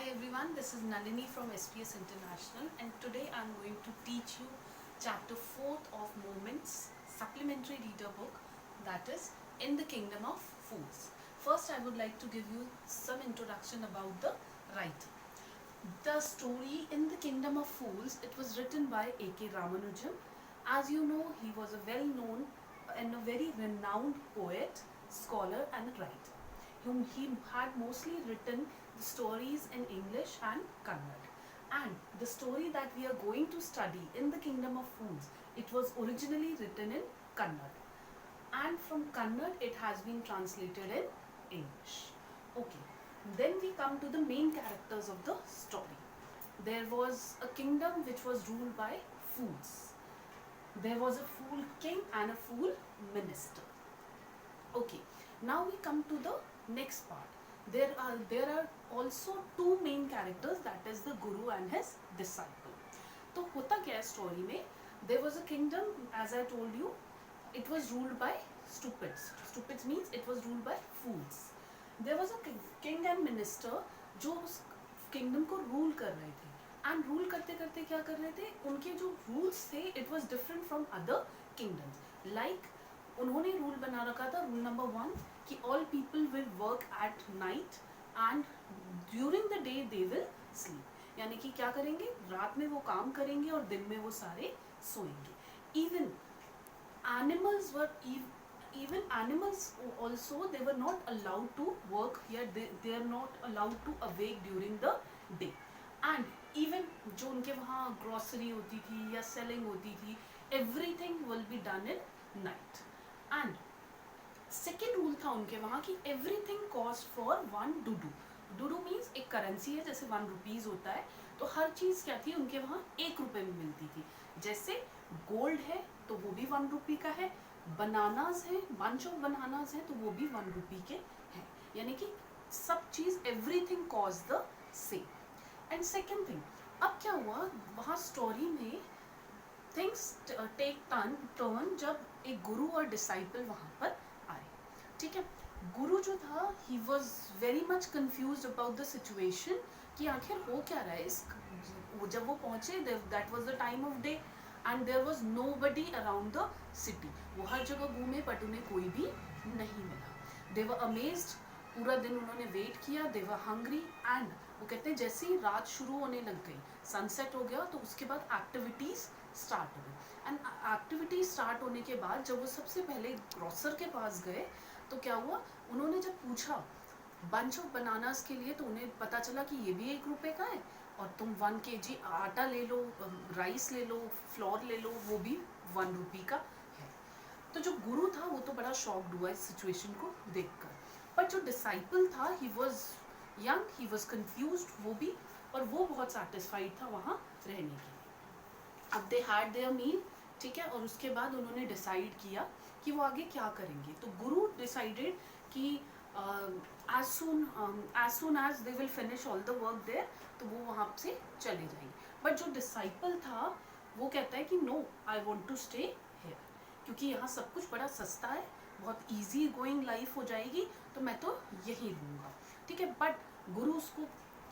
everyone, this is Nandini from SPS International, and today I'm going to teach you chapter 4th of Moments supplementary reader book, that is In the Kingdom of Fools. First, I would like to give you some introduction about the writer. The story In the Kingdom of Fools, it was written by A.K. Ramanujan. As you know, he was a well-known and a very renowned poet, scholar and writer. He had mostly written the stories in English and Kannada. And the story that we are going to study, In the Kingdom of Fools, it was originally written in Kannada. And from Kannada, it has been translated in English. Okay, then we come to the main characters of the story. There was a kingdom which was ruled by fools. There was a fool king and a fool minister. Okay, now we come to the next part. There are also two main characters, that is the guru and his disciple. तो होता क्या है story में? There was a kingdom, as I told you, it was ruled by stupids. Stupids means it was ruled by fools. There was a king and minister जो उस kingdom को rule कर रहे थे. And rule करते करते क्या कर रहे थे? उनके जो rules थे, it was different from other kingdoms. Like उन्होंने रूल बना रखा था, रूल नंबर 1, कि all people will work at night and during the day they will sleep. यानी कि क्या करेंगे, रात में वो काम करेंगे और दिन में वो सारे सोएंगे. Even animals also they were not allowed to work या they are not allowed to awake during the day. And even जो उनके वहाँ ग्रॉसरी होती थी या सेलिंग होती थी, everything will be done in night. And second rule था उनके वहाँ कि एवरीथिंग कॉस्ट फॉर 1 डूडू. डूडू मीन्स एक करेंसी है, जैसे 1 रुपीज़ होता है. तो हर चीज़ क्या थी उनके वहाँ 1 रुपये में मिलती थी. जैसे गोल्ड है तो वो भी 1 रुपये का है, बनानाज है, बंच ऑफ बनानाज है तो वो भी 1 रुपये के हैं. यानी कि सब चीज़ everything cost the same. And second thing, अब क्या हुआ वहाँ स्टोरी में, थिंग्स टेक टर्न जब एक गुरु और डिसाइपल वहाँ पर आए. ठीक है, गुरु जो था he was very much confuse about the situation कि आखिर हो क्या रहा है. जब वो पहुँचे, that was the time of day and there was nobody around the city. वो हर जगह घूमे बट उन्हें कोई भी नहीं मिला. दे वर अमेज्ड. पूरा दिन उन्होंने वेट किया. दे वर हंग्री. एंड वो कहते हैं जैसे ही रात शुरू होने लग गई, सनसेट हो गया, तो उसके बाद एक्टिविटीज़ स्टार्ट हो गई. एंड एक्टिविटी स्टार्ट होने के बाद जब वो सबसे पहले ग्रोसर के पास गए तो क्या हुआ, उन्होंने जब पूछा बंच ऑफ बनानास के लिए, तो उन्हें पता चला कि ये भी 1 रुपये का है, और तुम 1 kg आटा ले लो, राइस ले लो, फ्लोर ले लो, वो भी 1 रुपये का है. तो जो गुरु था वो तो बड़ा शॉक्ड हुआ इस सिचुएशन को देखकर. पर जो डिसाइपल था, he was young, he was confused, वो भी, और वो बहुत सेटिस्फाइड था वहाँ रहने के लिए. अब दे हैड देयर मील, ठीक है, और उसके बाद उन्होंने डिसाइड किया कि वो आगे क्या करेंगे. तो गुरु डिसाइडेड कि as soon as they will finish all the work there, तो वो वहाँ से चले जाएंगे. बट जो डिसाइपल था वो कहता है कि no, I want to stay here, क्योंकि यहाँ सब कुछ बड़ा सस्ता है, बहुत ईजी गोइंग लाइफ हो जाएगी, तो मैं तो यहीं रहूँगा. ठीक है, बट गुरु उसको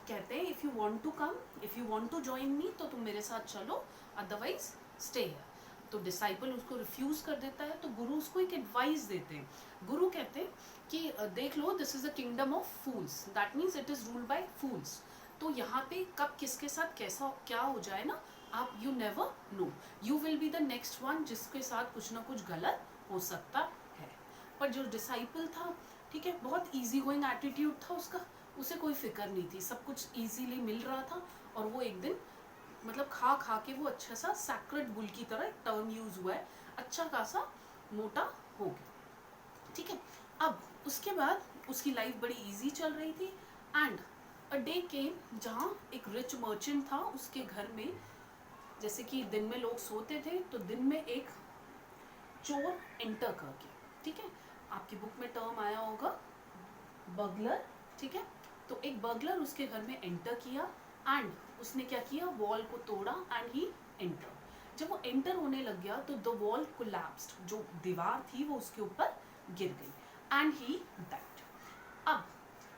कहते हैं if you want to come, if you want to join me, तो तुम मेरे साथ चलो, अदरवाइज स्टे हियर. तो डिसाइपल उसको रिफ्यूज़ कर देता है. तो गुरु उसको एक एडवाइस देते हैं. गुरु कहते हैं कि देख लो, this is the kingdom of fools, that means it is ruled by fools. तो यहाँ पे कब किसके साथ कैसा क्या हो जाए ना, आप you never know, you will be the next one जिसके साथ कुछ ना कुछ गलत हो सकता है. पर जो डिसाइपल था, ठीक है, बहुत ईजी गोइंग एटीट्यूड था उसका, उसे कोई फिक्र नहीं थी, सब कुछ ईजीली मिल रहा था. और वो एक दिन मतलब खा के वो अच्छा सा सैक्रेड बुल की तरह, एक टर्म यूज हुआ है, अच्छा खासा मोटा हो गया. ठीक है, अब उसके बाद उसकी लाइफ बड़ी इजी चल रही थी. एंड अ डे केम जहाँ एक रिच मर्चेंट था, उसके घर में, जैसे कि दिन में लोग सोते थे, तो दिन में एक चोर एंटर करके, ठीक है, आपकी बुक में टर्म आया होगा बगलर. ठीक है, तो एक बगलर उसके घर में एंटर किया एंड उसने क्या किया, वॉल को तोड़ा एंड ही एंटर. जब वो एंटर होने लग गया तो द वॉल कोलैप्स्ड, जो दीवार थी वो उसके ऊपर गिर गई एंड ही डाइड. अब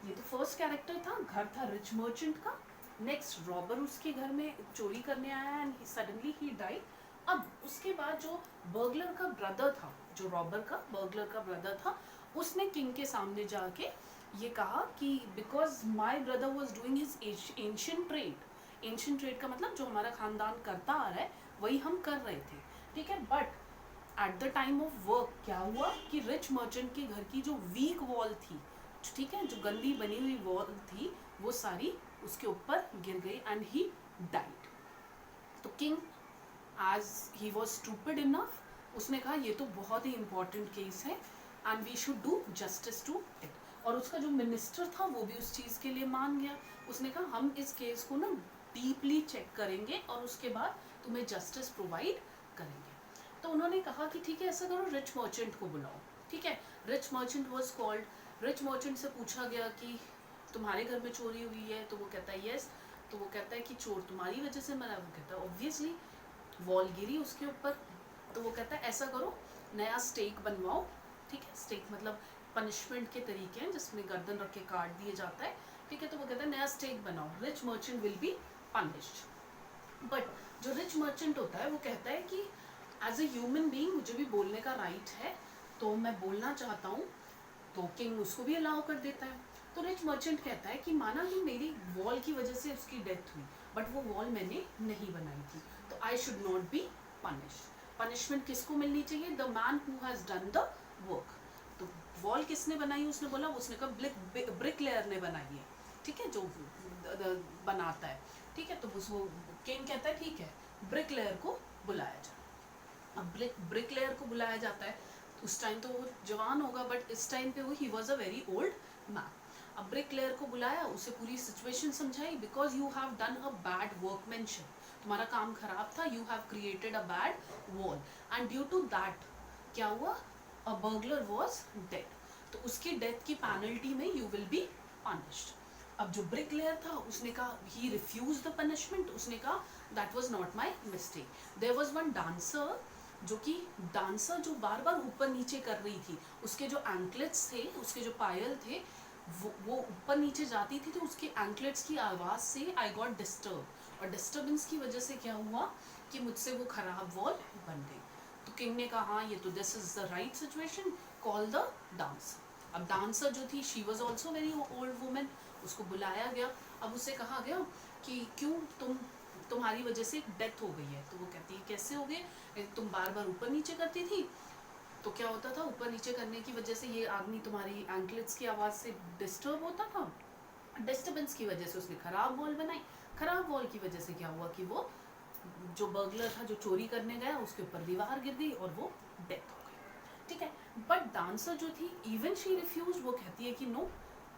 ये तो फर्स्ट कैरेक्टर था, घर था रिच मर्चेंट का। नेक्स्ट रॉबर उसके घर में चोरी करने आया एंड सडनली ही डाइड। अब उसके बाद जो बर्गलर का ब्रदर था, जो रॉबर का बर्गलर का ब्रदर था, उसने किंग के सामने जाके ये कहा कि because my brother was doing his ancient trade. Ancient trade का मतलब जो हमारा खानदान करता आ रहा है वही हम कर रहे थे, ठीक है। But at the time of work क्या हुआ कि रिच मर्चेंट के घर की जो वीक वॉल थी, ठीक है, जो गंदी बनी हुई वॉल थी, वो सारी उसके ऊपर गिर गई एंड ही डाइड। तो king as he was stupid enough, उसने कहा ये तो बहुत ही इंपॉर्टेंट केस है and we should do justice to it. और उसका जो मिनिस्टर था वो भी उस चीज़ के लिए मान गया। उसने कहा हम इस केस को ना डीपली चेक करेंगे और उसके बाद तुम्हें जस्टिस प्रोवाइड करेंगे। तो उन्होंने कहा कि ठीक है ऐसा करो, रिच मर्चेंट को बुलाओ, ठीक है। Rich merchant was called. Rich merchant से पूछा गया कि तुम्हारे घर में चोरी हुई है, तो वो कहता है यस। तो वो कहता है कि चोर तुम्हारी वजह से मरा। वो कहता है ऑब्वियसली, वॉल गिरी उसके ऊपर। तो वो कहता है ऐसा करो, नया स्टेक बनवाओ, ठीक है। स्टेक मतलब पनिशमेंट के तरीके हैं जिसमें गर्दन रख के काट दिए जाता है, ठीक है। तो वो कहता है नया स्टेक बनाओ, rich merchant will be punished. But जो रिच मर्चेंट होता है वो कहता है कि एज ए ह्यूमन बीइंग मुझे भी बोलने का राइट है, तो मैं बोलना चाहता हूँ। तो किंग उसको भी अलाउ कर देता है। तो रिच मर्चेंट कहता है कि माना कि मेरी वॉल की वजह से उसकी डेथ हुई, बट वो वॉल मैंने नहीं बनाई थी, तो आई should not be punished. Punishment किसको मिलनी चाहिए? The man who has done the work. तो वॉल किसने बनाई? उसने बोला, उसने कहा ब्रिक लेयर ने बनाई है, ठीक है, जो बनाता है, ठीक है। तो उसको किंग कहता है ठीक है, ब्रिक लेयर को बुलाया जाए। अब ब्रिक लेयर को बुलाया जाता है। उस टाइम तो वो जवान होगा, बट इस टाइम पे वो he was a very old man. अब ब्रिक लेयर को बुलाया, उसे पूरी सिचुएशन समझाई। Because you have done a bad workmanship, तुम्हारा काम खराब था, you have created a bad wall and due to that क्या हुआ, अ बर्गलर वॉज डेड। तो उसकी डेथ की पेनल्टी में यू विल बी पनिश्ड। अब जो ब्रिक लेयर था उसने कहा, ही रिफ्यूज द पनिशमेंट। उसने कहा that was not my mistake. There was one dancer, जो कि डांसर जो बार बार ऊपर नीचे कर रही थी, उसके जो एंकलेट्स थे, उसके जो पायल थे, वो ऊपर नीचे जाती थी, तो उसके एंकलेट्स की आवाज़ से आई गॉट डिस्टर्ब, और डिस्टर्बेंस की वजह से क्या हुआ कि मुझसे वो खराब वॉल बन गई। तो किंग ने कहा हाँ, ये तो this is the right situation, call the dancer. अब डांसर जो थी, she was also very old women, उसको बुलाया गया। अब उससे कहा गया कि क्यों तुम्हारी वजह से डेथ हो गई है। तो वो कहती है कैसे हो गए, तुम बार बार ऊपर नीचे करती थी, तो क्या होता था, ऊपर नीचे करने की वजह से ये आदमी तुम्हारी एंकलेट्स की आवाज़ से डिस्टर्ब होता था। डिस्टर्बेंस की वजह से उसने खराब वॉल बनाई। खराब वॉल की वजह से क्या हुआ कि वो जो बर्गलर था, जो चोरी करने गया, उसके ऊपर दीवार गिर गई और वो डेथ हो गई, ठीक है। बट डांसर जो थी, इवन शी रिफ्यूज, वो कहती है कि no,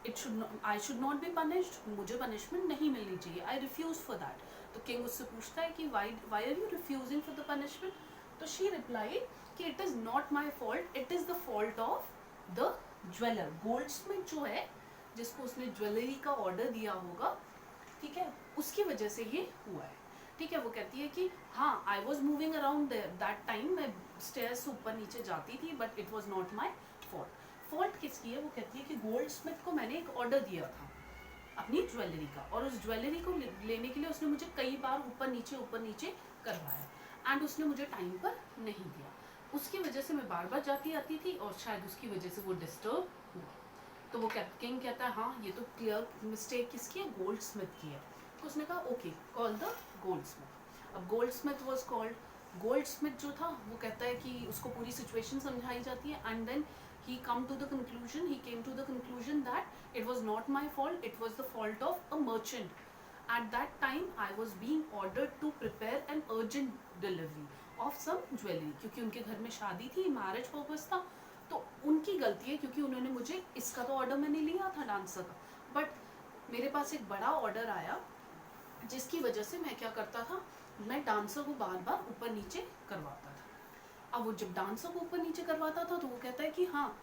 it should I should not be punished, मुझे पनिशमेंट नहीं मिलनी चाहिए, आई रिफ्यूज फॉर दैट। तो किंग उससे पूछता है कि why are you refusing for the punishment. तो शी रिप्लाई कि it is not my fault, it is the fault of the jeweller. Goldsmith जो है, जिसको उसने ज्वेलरी का ऑर्डर दिया होगा, ठीक है, उसकी वजह से ये हुआ है, ठीक है। वो कहती है कि हाँ, I was moving around there that time, मैं स्टेयर्स से ऊपर नीचे जाती थी, but it was not my fault. Fault किसकी है? वो कहती है कि गोल्ड स्मिथ को मैंने एक ऑर्डर दिया था अपनी ज्वेलरी का, और उस ज्वेलरी को लेने के लिए उसने मुझे कई बार ऊपर नीचे करवाया एंड उसने मुझे टाइम पर नहीं दिया। उसकी वजह से मैं बार बार जाती आती थी और शायद उसकी वजह से वो डिस्टर्ब हुआ। तो वो किंग कहता है हाँ, ये तो क्लियर मिस्टेक किसकी है? गोल्ड स्मिथ की है। तो उसने कहा okay, call the goldsmith. अब goldsmith was called. Goldsmith जो था वो कहता है कि उसको पूरी सिचुएशन समझाई जाती है and then he came to the conclusion that it was not my fault, it was the fault of a merchant. At that time I was being ordered to prepare an urgent delivery of some jewelry, क्योंकि उनके घर में शादी थी, marriage purpose था, तो उनकी गलती है, क्योंकि उन्होंने मुझे इसका तो ऑर्डर मैंने लिया था डांसर का, बट मेरे पास एक बड़ा ऑर्डर आया जिसकी वजह से मैं क्या करता था, मैं डांसर को बार बार ऊपर नीचे करवाता था। अब वो जब डांसर को ऊपर नीचे करवाता था तो वो कहता है कि हाँ,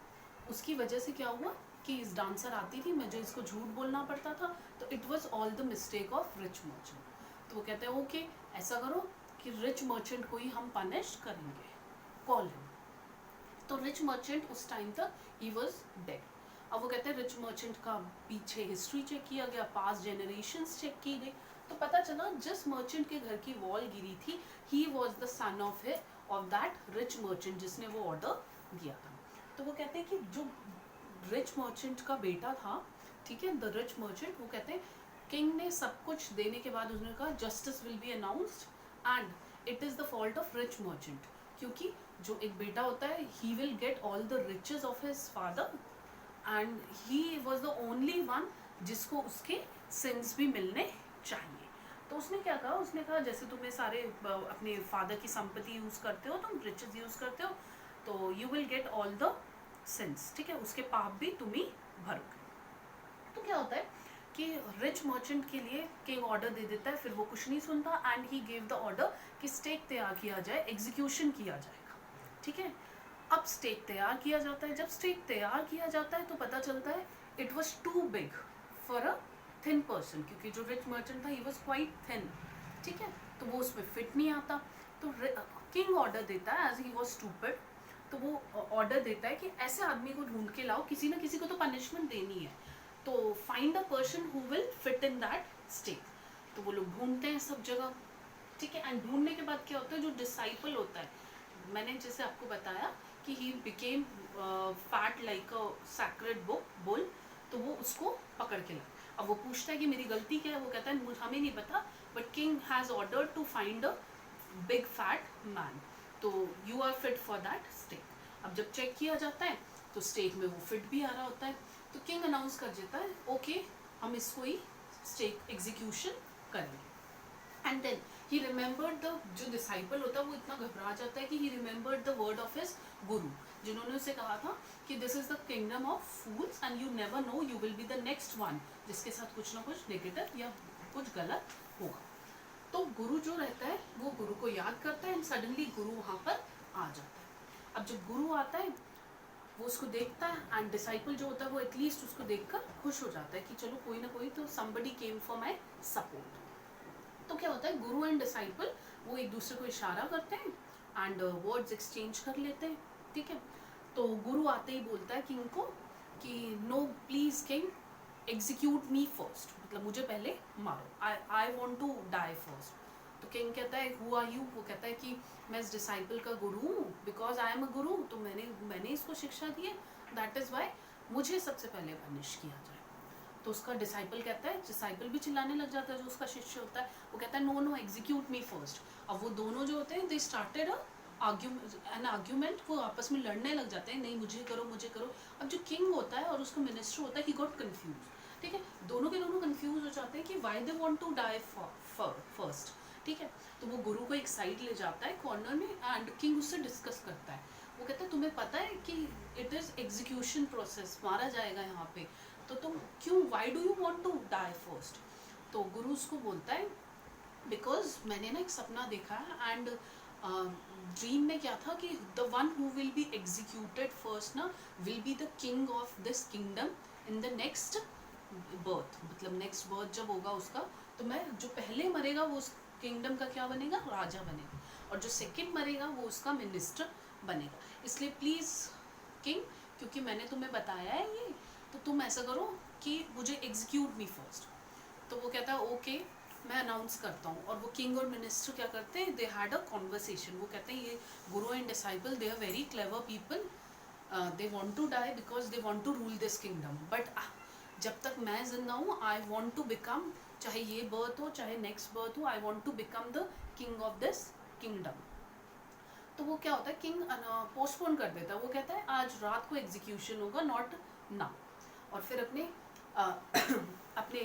उसकी वजह से क्या हुआ कि इस डांसर आती थी, मुझे इसको झूठ बोलना पड़ता था, तो it was all the mistake of rich merchant. तो वो कहते हैं ओके, ऐसा करो कि रिच मर्चेंट को ही हम पनिश करेंगे, कॉल हिम। तो रिच मर्चेंट उस टाइम तक ही वॉज डेड। अब वो कहते हैं रिच मर्चेंट का पीछे हिस्ट्री चेक किया गया, पास्ट जनरेशंस चेक की गई, तो पता चला जिस मर्चेंट के घर की वॉल गिरी थी ही was the son of that rich merchant जिसने वो ऑर्डर दिया था। तो वो कहते हैं कि जो रिच मर्चेंट का बेटा था, ठीक है, द रिच मर्चेंट, वो कहते हैं किंग ने सब कुछ देने के बाद उसने कहा justice will be announced and it is the fault of rich merchant, क्योंकि जो एक बेटा होता है he will get all the riches of his father and he was the only one जिसको उसके सिंस भी मिलने चाहिए। तो उसने क्या कहा, उसने कहा जैसे तुम्हें सारे अपने फादर की संपत्ति यूज़ करते हो, तुम रिचेस यूज़ करते हो, तो you will get all the sins, ठीक है, उसके पाप भी तुम ही भरोगे। तो क्या होता है कि रिच मर्चेंट के लिए किंग ऑर्डर दे देता है, फिर वो कुछ नहीं सुनता and he give the order कि स्टेक तैयार किया जाए, एग्जीक्यूशन किया जाएगा, ठीक है। अब स्टेक तैयार किया जाता है, जब स्टेक तैयार किया जाता है तो पता चलता है it was too big for a thin person, क्योंकि जो रिच मर्चेंट था ही वॉज क्वाइट थिन, ठीक है, तो वो उसमें फिट नहीं आता। तो किंग ऑर्डर देता है एज ही वॉज स्टूपिड, तो वो ऑर्डर देता है कि ऐसे आदमी को ढूंढ के लाओ, किसी ना किसी को तो पनिशमेंट देनी है, तो find a person who will fit in that stake. तो वो लोग ढूंढते हैं सब जगह, ठीक है, एंड ढूंढने के बाद क्या होता है, जो डिसाइपल होता है, मैंने जैसे आपको बताया कि he became fat like a sacred bull, तो वो उसको पकड़ के लाए। अब वो पूछता है कि मेरी गलती क्या है, वो कहता है हमें नहीं पता, but king has order to find a big fat man, तो you are fit for that stake. अब जब चेक किया जाता है तो स्टेक में वो फिट भी आ रहा होता है, तो किंग अनाउंस कर देता है ओके हम इसको ही स्टेक एग्जीक्यूशन करेंगे। And then he remembered the, जो डिसाइपल होता है वो इतना घबरा जाता है कि he remembered the word of his guru, जिन्होंने उसे कहा था कि this is the kingdom of fools and you never know you will be the next one जिसके साथ कुछ ना कुछ नेगेटिव या कुछ गलत होगा। तो गुरु जो रहता है वो गुरु को याद करता है एंड सडनली गुरु वहाँ पर आ जाता है। अब जब गुरु आता है वो उसको देखता है एंड डिसाइपल जो होता है वो एटलीस्ट उसको देखकर खुश हो जाता है कि चलो कोई ना कोई तो somebody came for my support। तो क्या होता है, गुरु एंड डिसाइपल वो एक दूसरे को इशारा करते हैं एंड वर्ड्स एक्सचेंज कर लेते हैं, ठीक है। तो गुरु आते ही बोलता है किंग को कि no please king execute me first, मतलब मुझे पहले मारो, I want to die first. तो किंग कहता है हु आर यू, वो कहता है कि मैं इस डिसाइपल का गुरु हूँ, बिकॉज आई एम अ गुरु, तो मैंने इसको शिक्षा दी है, दैट इज़ वाई मुझे सबसे पहले पनिश किया जाए। तो उसका डिसाइपल कहता है, डिसाइपल भी चिल्लाने लग जाता है जो उसका शिष्य होता है, वो कहता है no no execute me first. अब वो दोनों जो होते हैं दे स्टार्टेड एन आर्ग्यूमेंट, वो आपस में लड़ने लग जाते हैं, नहीं मुझे करो मुझे करो। अब जो किंग होता है और उसका मिनिस्टर होता है ही गॉट कंफ्यूज, ठीक है, दोनों के दोनों कंफ्यूज हो जाते हैं कि why they want to die first, ठीक है। तो वो गुरु को एक साइड ले जाता है कॉर्नर में एंड किंग उससे डिस्कस करता है, वो कहता है तुम्हें पता है कि इट इज़ एग्जीक्यूशन प्रोसेस, मारा जाएगा यहाँ पे, तो तुम क्यों, why do you want to die first. तो गुरु उसको बोलता है बिकॉज मैंने ना एक सपना देखा है एंड ड्रीम में क्या था कि the one who will be executed first ना will be the king of this kingdom in the next birth, मतलब नेक्स्ट बर्थ जब होगा उसका, तो मैं जो पहले मरेगा वो उस किंगडम का क्या बनेगा, राजा बनेगा, और जो सेकंड मरेगा वो उसका मिनिस्टर बनेगा। इसलिए प्लीज़ किंग, क्योंकि मैंने तुम्हें बताया है ये, तो तुम ऐसा करो कि मुझे एग्जीक्यूट मी फर्स्ट। तो वो कहता है ओके मैं अनाउंस करता हूँ, और वो किंग और मिनिस्टर क्या करते हैं, दे हैड अ कॉन्वर्सेशन, वो कहते हैं ये guru and disciple they are very clever people, they want to die because they want to rule this kingdom, but जब तक मैं जिंदा हूँ आई वांट टू बिकम, चाहे ये बर्थ हो चाहे नेक्स्ट बर्थ हो, I want to become the king of this kingdom. तो वो क्या होता है, किंग पोस्टपोन कर देता है, वो कहता है आज रात को एग्जीक्यूशन होगा नॉट नाउ, और फिर अपने अपने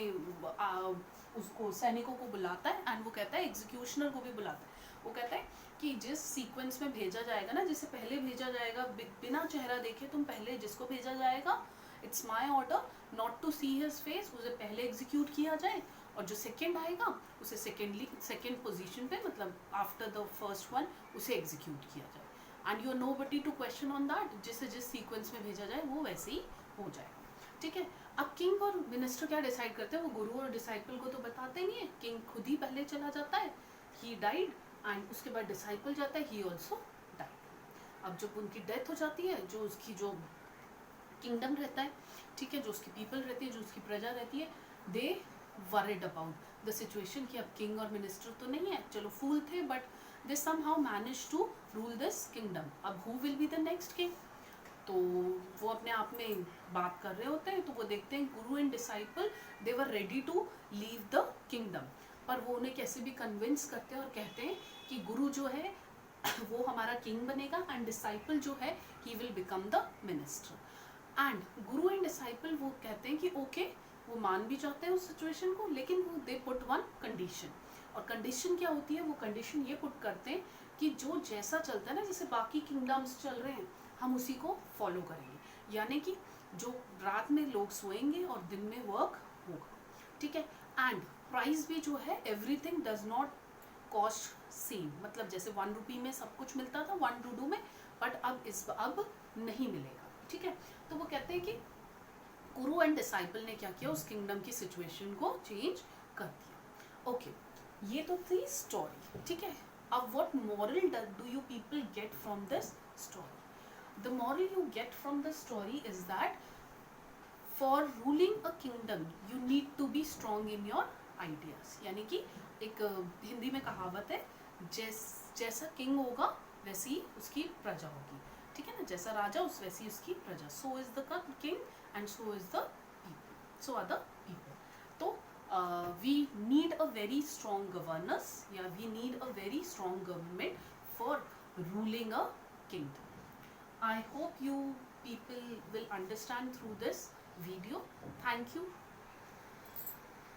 उसको सैनिकों को बुलाता है एंड वो कहता है एग्जीक्यूशनर को भी बुलाता है, वो कहता है कि जिस सीक्वेंस में भेजा जाएगा ना, जिसे पहले भेजा जाएगा बिना चेहरा देखे, तुम पहले जिसको भेजा जाएगा it's my order not to see his face, उसे पहले एग्जीक्यूट किया जाए, और जो सेकेंड आएगा उसे सेकेंड पोजीशन पे, मतलब आफ्टर द फर्स्ट वन उसे एग्जीक्यूट किया जाए, and you are nobody to question on that, जिसे जिस सीक्वेंस में भेजा जाए वो वैसे ही हो जाएगा, ठीक है। अब किंग और मिनिस्टर क्या डिसाइड करते हैं, वो गुरु और डिसाइपल को तो बताते नहीं है, किंग खुद ही पहले चला जाता है, ही डाइड, एंड उसके बाद डिसाइपल जाता है, ही ऑल्सो डाइड। अब जब उनकी डेथ हो जाती है, जो उसकी जो किंगडम रहता है ठीक है, जो उसकी पीपल रहती है, जो उसकी प्रजा रहती है, दे वरिड अबाउट द सिचुएशन कि अब किंग और मिनिस्टर तो नहीं है, चलो फूल थे but they somehow manage to rule this kingdom, अब who will be the next king. तो वो अपने आप में बात कर रहे होते हैं, तो वो देखते हैं guru and disciple they were ready to leave the kingdom, पर वो उन्हें कैसे भी कन्विंस करते हैं और कहते हैं कि गुरु जो है वो हमारा किंग बनेगा एंड डिसाइपल जो है he will become the minister. And Guru and disciple वो कहते हैं कि ओके, वो मान भी जाते हैं उस सिचुएशन को, लेकिन वो दे पुट वन कंडीशन। और कंडीशन क्या होती है, वो कंडीशन ये पुट करते हैं कि जो जैसा चलता है ना, जैसे बाकी किंगडम्स चल रहे हैं, हम उसी को फॉलो करेंगे, यानी कि जो रात में लोग सोएंगे और दिन में वर्क होगा, ठीक है। एंड प्राइस भी जो है, everything does not cost same, मतलब जैसे 1 रुपी में सब कुछ मिलता था 1 रुडू में, बट अब नहीं मिलेगा, ठीक है। तो वो कहते हैं कि गुरु एंड डिसाइपल ने क्या किया, उस किंगडम की सिचुएशन को चेंज कर दिया। ओके, ये तो थी स्टोरी, ठीक है। अब what moral do you people get from this story? The moral you get from the story is that for ruling a kingdom you need to be strong in your ideas, यानी कि एक हिंदी में कहावत है, जैसा किंग होगा वैसी ही उसकी प्रजा होगी, ठीक है ना, जैसा राजा उस वैसी उसकी प्रजा, so is the king and so is the people, so are the people. तो we need a very strong governance, या we need a very strong government for ruling a kingdom. I hope you people will understand through this video. Thank you.